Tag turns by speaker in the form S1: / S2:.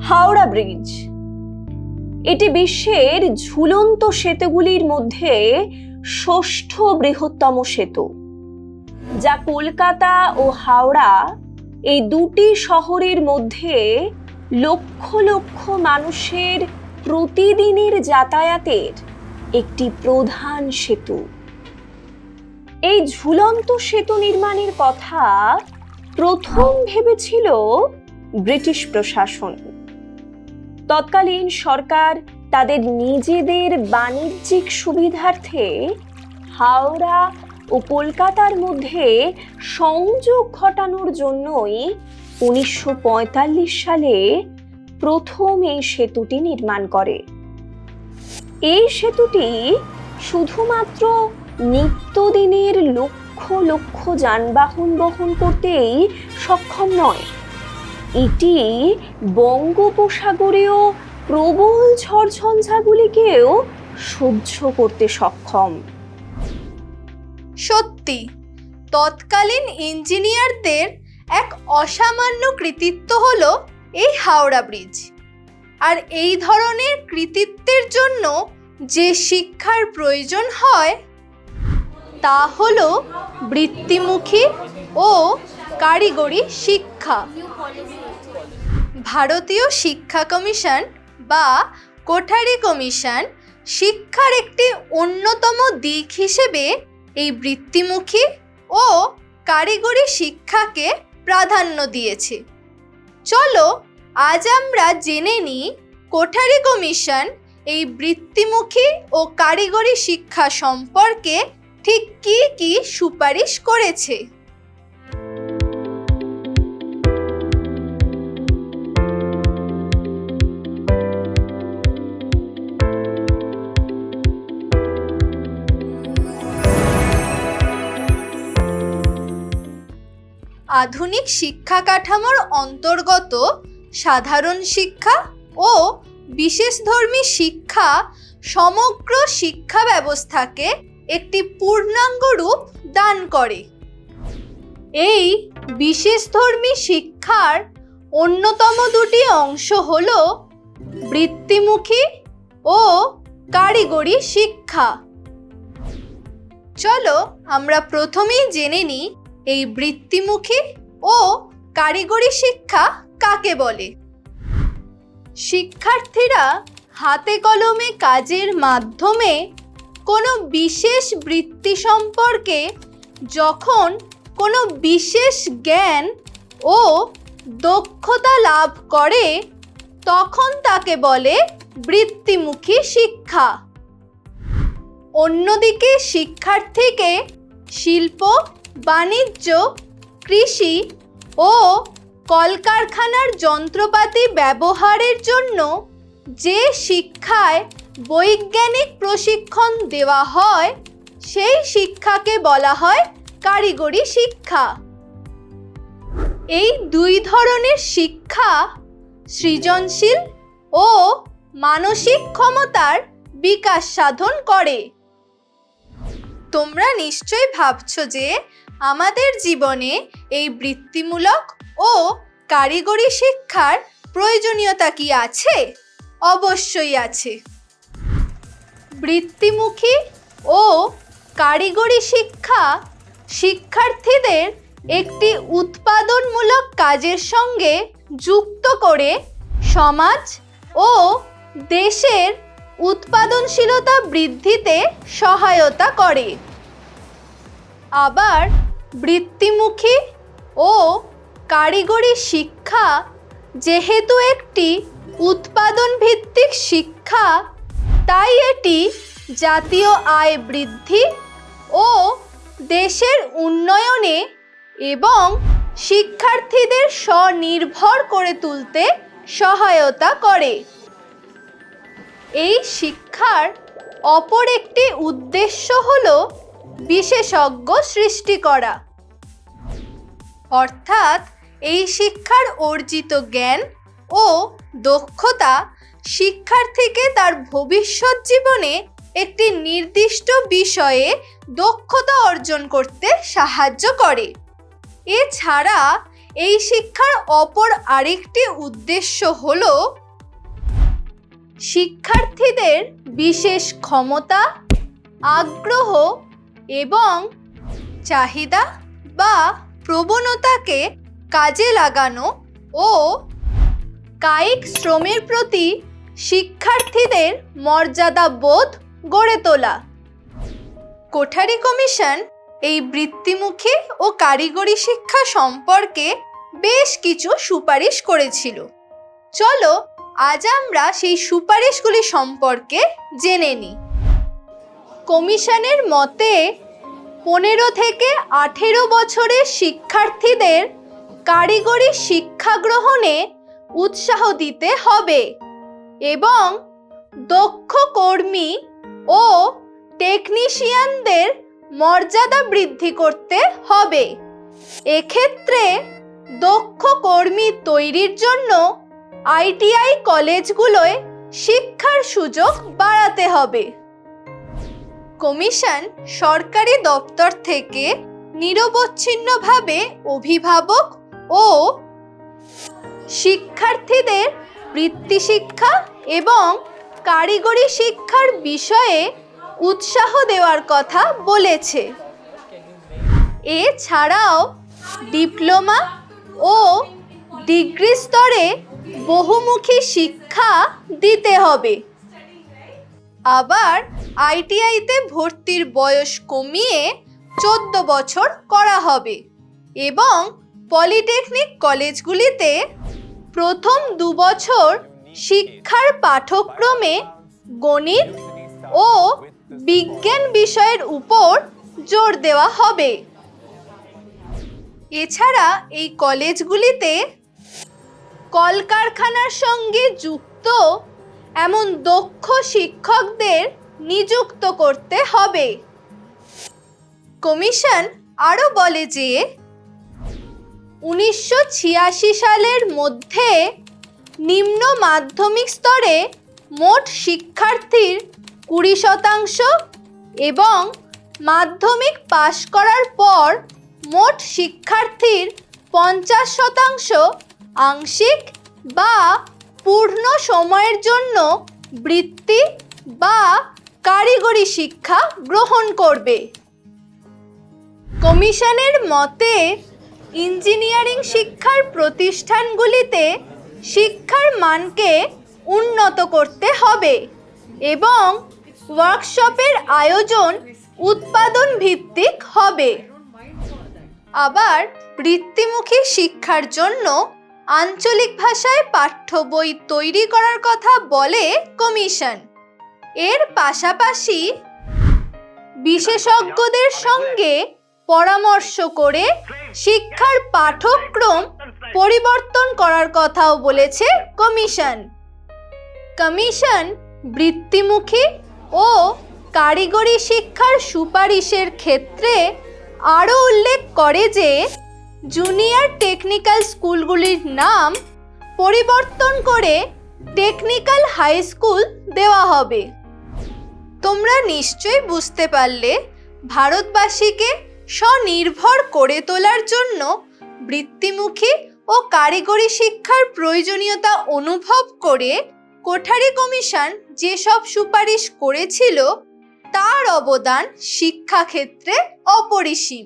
S1: Howrah bridge এটি বিশ্বের ঝুলন্ত সেতুগুলির মধ্যে ষষ্ঠ বৃহত্তম সেতু, যা কলকাতা ও হাওড়া এই দুটি শহরের মধ্যে লক্ষ লক্ষ মানুষের প্রতিদিনের যাতায়াতের একটি প্রধান সেতু। এই ঝুলন্ত সেতু নির্মাণের কথা প্রথম ভেবেছিল ব্রিটিশ প্রশাসন। তৎকালীন সরকার তাদের নিজেদের বাণিজ্যিক সুবিধার্থে হাওড়া ও কলকাতার মধ্যে সংযোগ ঘটানোর জন্যই 1945 সালে প্রথম এই সেতুটি নির্মাণ করে। এই সেতুটি শুধুমাত্র নিত্যদিনের লক্ষ লক্ষ যানবাহন বহন করতেই সক্ষম নয়, এটি বঙ্গোপসাগরীয় প্রবল ঝড়ঝঞ্ঝাগুলিকেও সহ্য করতে সক্ষম।
S2: সত্যি তৎকালীন ইঞ্জিনিয়ারদের এক অসামান্য কৃতিত্ব হলো এই হাওড়া ব্রিজ। আর এই ধরনের কৃতিত্বের জন্য যে শিক্ষার প্রয়োজন হয় তা হলো বৃত্তিমুখী ও কারিগরি শিক্ষা। ভারতীয় শিক্ষা কমিশন বা কোঠারি কমিশন শিক্ষার একটি অন্যতম দিক হিসেবে এই বৃত্তিমুখী ও কারিগরি শিক্ষাকে প্রাধান্য দিয়েছে। চলো আজ আমরা জেনে নিই কোঠারি কমিশন এই বৃত্তিমুখী ও কারিগরি শিক্ষা সম্পর্কে ঠিক কি কি সুপারিশ করেছে। আধুনিক শিক্ষা কাঠামোর অন্তর্গত সাধারণ শিক্ষা ও বিশেষধর্মী শিক্ষা সমগ্র শিক্ষা ব্যবস্থাকে একটি পূর্ণাঙ্গ রূপ দান করে। এই বিশেষধর্মী শিক্ষার অন্যতম দুটি অংশ হল বৃত্তিমুখী ও কারিগরি শিক্ষা। চলো আমরা প্রথমেই জেনে নিই এই বৃত্তিমুখী ও কারিগরি শিক্ষা কাকে বলে। শিক্ষার্থীরা হাতে কলমে কাজের মাধ্যমে কোনো বিশেষ বৃত্তি সম্পর্কে যখন কোনো বিশেষ জ্ঞান ও দক্ষতা লাভ করে তখন তাকে বলে বৃত্তিমুখী শিক্ষা। অন্যদিকে শিক্ষার্থীকে শিল্প, বাণিজ্য, কৃষি ও কলকারখানার যন্ত্রপাতি ব্যবহারের জন্য যে শিক্ষায় বৈজ্ঞানিক প্রশিক্ষণ দেওয়া হয় সেই শিক্ষাকে বলা হয় কারিগরি শিক্ষা। এই দুই ধরনের শিক্ষা সৃজনশীল ও মানসিক ক্ষমতার বিকাশ সাধন করে। তোমরা নিশ্চয়ই ভাবছো যে আমাদের জীবনে এই বৃত্তিমূলক ও কারিগরি শিক্ষার প্রয়োজনীয়তা কি আছে? অবশ্যই আছে। বৃত্তিমুখী ও কারিগরি শিক্ষা শিক্ষার্থীদের একটি উৎপাদনমূলক কাজের সঙ্গে যুক্ত করে সমাজ ও দেশের উৎপাদনশীলতা বৃদ্ধিতে সহায়তা করে। আবার বৃত্তিমুখী ও কারিগরি শিক্ষা যেহেতু একটি উৎপাদন ভিত্তিক শিক্ষা, তাই এটি জাতীয় আয় বৃদ্ধি ও দেশের উন্নয়নে এবং শিক্ষার্থীদের স্বনির্ভর করে তুলতে সহায়তা করে। এই শিক্ষার অপর একটি উদ্দেশ্য হল বিশেষজ্ঞ সৃষ্টি করা। অর্থাৎ এই শিক্ষার অর্জিত জ্ঞান ও দক্ষতা শিক্ষার্থীকে তার ভবিষ্যৎ জীবনে একটি নির্দিষ্ট বিষয়ে দক্ষতা অর্জন করতে সাহায্য করে। এছাড়া এই শিক্ষার অপর আরেকটি উদ্দেশ্য হল শিক্ষার্থীদের বিশেষ ক্ষমতা, আগ্রহ এবং চাহিদা বা প্রবণতাকে কাজে লাগানো ও কায়িক শ্রমের প্রতি শিক্ষার্থীদের মর্যাদা বোধ গড়ে তোলা। কোঠারি কমিশন এই বৃত্তিমুখী ও কারিগরি শিক্ষা সম্পর্কে বেশ কিছু সুপারিশ করেছিল। চলো আজ আমরা সেই সুপারিশগুলি সম্পর্কে জেনে নিই। কমিশনের মতে 15 থেকে 18 বছরের শিক্ষার্থীদের কারিগরি শিক্ষা গ্রহণে উৎসাহ দিতে হবে এবং দক্ষ কর্মী ও টেকনিশিয়ানদের মর্যাদা বৃদ্ধি করতে হবে। এক্ষেত্রে দক্ষ কর্মী তৈরির জন্য আইটিআই কলেজগুলোয় শিক্ষার সুযোগ বাড়াতে হবে। কমিশন সরকারি দপ্তর থেকে নিরবচ্ছিন্নভাবে অভিভাবক ও শিক্ষার্থীদের বৃত্তি শিক্ষা এবং কারিগরি শিক্ষার বিষয়ে উৎসাহ দেওয়ার কথা বলেছে। এছাড়াও ডিপ্লোমা ও ডিগ্রি স্তরে বহুমুখী শিক্ষা দিতে হবে। আবার আইটিআইতে ভর্তির বয়স কমিয়ে 14 বছর করা হবে এবং পলিটেকনিক কলেজগুলিতে প্রথম 2 বছর শিক্ষার পাঠ্যক্রমে গণিত ও বিজ্ঞান বিষয়ের উপর জোর দেওয়া হবে। এছাড়া এই কলেজগুলিতে কলকারখানার সঙ্গে যুক্ত এমন দক্ষ শিক্ষকদের নিযুক্ত করতে হবে। কমিশন আরও বলে যে 1986 সালের মধ্যে নিম্ন মাধ্যমিক স্তরে মোট শিক্ষার্থীর 20% এবং মাধ্যমিক পাশ করার পর মোট শিক্ষার্থীর 50% আংশিক বা পূর্ণ সময়ের জন্য বৃত্তি বা কারিগরি শিক্ষা গ্রহণ করবে। কমিশনের মতে ইঞ্জিনিয়ারিং শিক্ষার প্রতিষ্ঠানগুলিতে শিক্ষার মানকে উন্নত করতে হবে এবং ওয়ার্কশপের আয়োজন উৎপাদন ভিত্তিক হবে। আবার বৃত্তিমুখী শিক্ষার জন্য আঞ্চলিক ভাষায় পাঠ্য বই তৈরি করার কথা বলে কমিশন। এর পাশাপাশি বিশেষজ্ঞদের সঙ্গে পরামর্শ করে শিক্ষার পাঠ্যক্রম পরিবর্তন করার কথাও বলেছে কমিশন। কমিশন বৃত্তিমুখী ও কারিগরি শিক্ষার সুপারিশের ক্ষেত্রে আরও উল্লেখ করে যে জুনিয়র টেকনিক্যাল স্কুলগুলির নাম পরিবর্তন করে টেকনিক্যাল হাই স্কুল দেওয়া হবে। তোমরা নিশ্চয়ই বুঝতে পারলে ভারতবাসীকে স্বনির্ভর করে তোলার জন্য বৃত্তিমুখী ও কারিগরি শিক্ষার প্রয়োজনীয়তা অনুভব করে কোঠারি কমিশন যেসব সুপারিশ করেছিল তার অবদান শিক্ষাক্ষেত্রে অপরিসীম।